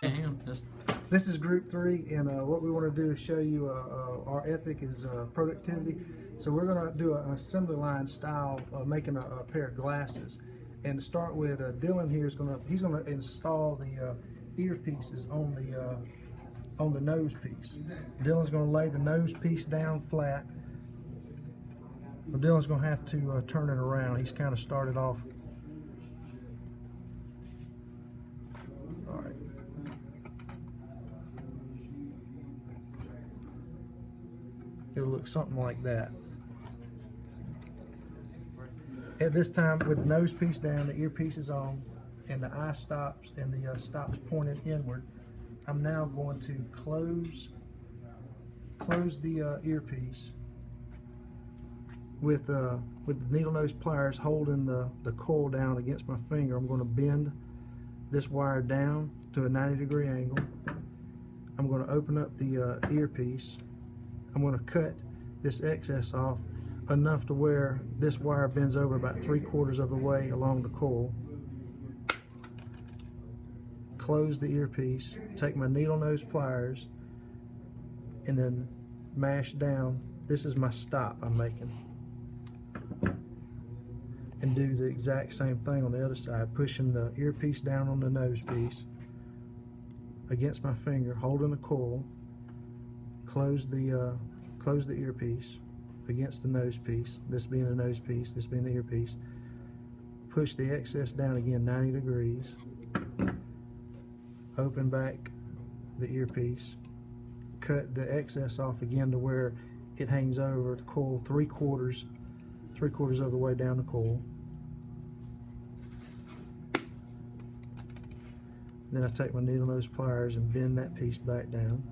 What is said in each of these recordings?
Yeah, hang on. This is group 3, and what we want to do is show you our ethic is productivity. So we're going to do an assembly line style making a pair of glasses. And to start with, Dylan here is he's going to install the earpieces on the nose piece. Dylan's going to lay the nose piece down flat. But Dylan's going to have to turn it around. He's kind of started off. All right. It'll look something like that. At this time, with the nose piece down, the earpiece is on, and the eye stops, and the stops pointed inward, I'm now going to close the earpiece with the needle nose pliers holding the coil down against my finger. I'm going to bend this wire down to a 90-degree angle. I'm going to open up the earpiece. I'm going to cut this excess off enough to where this wire bends over about 3/4 of the way along the coil. Close the earpiece, take my needle nose pliers, and then mash down. This is my stop I'm making. And do the exact same thing on the other side, pushing the earpiece down on the nose piece against my finger, holding the coil. Close the earpiece against the nose piece, this being the nose piece, this being the earpiece. Push the excess down again 90 degrees. Open back the earpiece. Cut the excess off again to where it hangs over the coil 3/4 of the way down the coil. Then I take my needle nose pliers and bend that piece back down.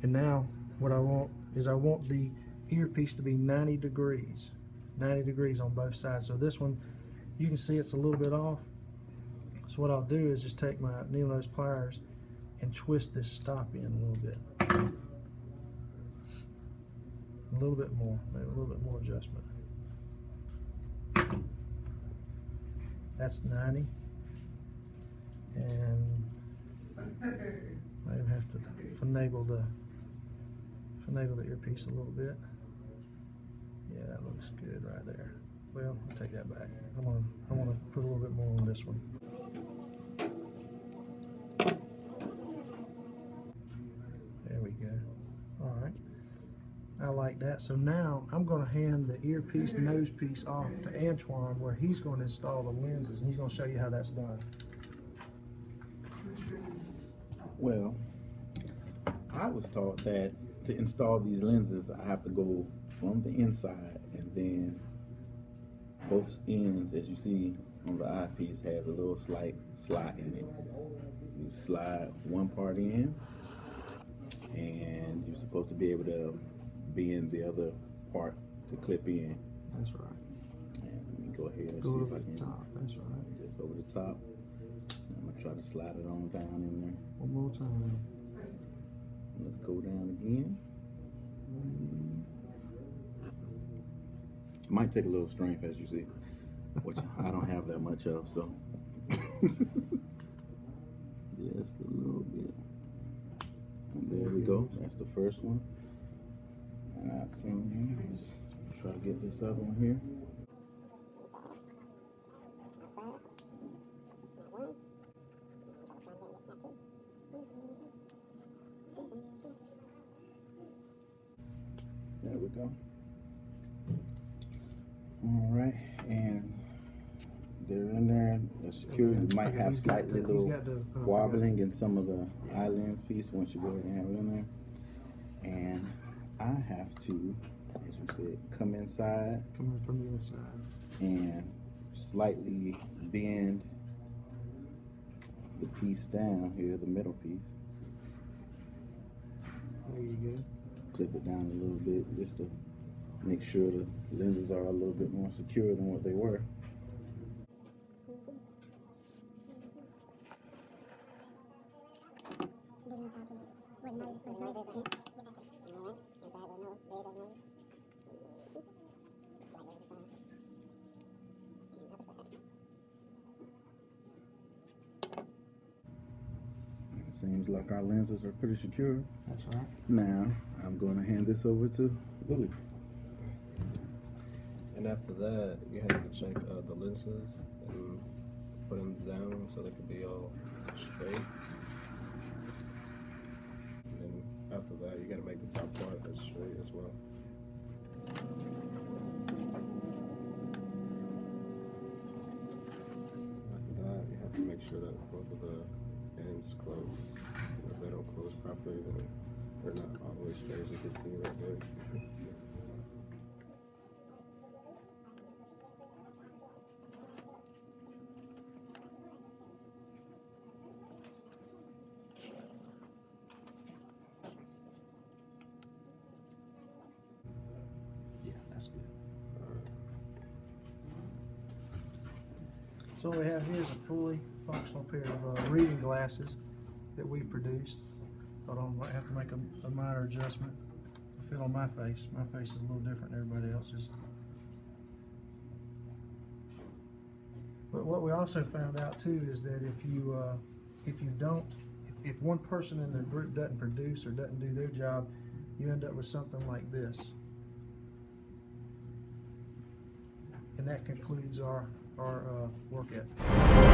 And now what I want is the earpiece to be 90 degrees on both sides. So this one, you can see it's a little bit off. So what I'll do is just take my needle nose pliers and twist this stop in a little bit. A little bit more, maybe a little bit more adjustment. That's 90. And I even have to finagle the earpiece a little bit. Yeah, that looks good right there. Well, I'll take that back. I want to put a little bit more on this one. There we go. All right. I like that. So now I'm going to hand the earpiece, nose piece off to Antoine, where he's going to install the lenses, and he's going to show you how that's done. Well, I was taught that to install these lenses, I have to go from the inside, and then both ends, as you see on the eyepiece, has a little slight slot in it. You slide one part in, and you're supposed to be able to bend the other part to clip in. That's right. And let me go ahead and Go see if over I the can. top. That's right. Just over the top. I'm gonna try to slide it on down in there. One more time. Let's go down again. It might take a little strength, as you see, which I don't have that much of, so just a little bit. And there we go. That's the first one. And I've seen here. Let's try to get this other one here. There we go. All right, and they're in there. They're secure. You might have slightly little wobbling in some of the eye lens piece once you go ahead and have it in there. And I have to, as you said, come inside. Come in from the inside. And slightly bend the piece down here, the middle piece. There you go. Clip it down a little bit just to make sure the lenses are a little bit more secure than what they were. Seems like our lenses are pretty secure. That's right. Now, I'm going to hand this over to Willie. And after that, you have to check the lenses and put them down so they can be all straight. And then after that, you got to make the top part as straight as well. After that, you have to make sure that both of the ends close. If they don't close properly, then they're not all the way straight, as you can see right there. Yeah, that's good. So what we have here is a fully functional pair of reading glasses that we produced. Hold on, I have to make a minor adjustment to fit on my face. My face is a little different than everybody else's. But what we also found out too is that if one person in the group doesn't produce or doesn't do their job, you end up with something like this. And that concludes our work ethic.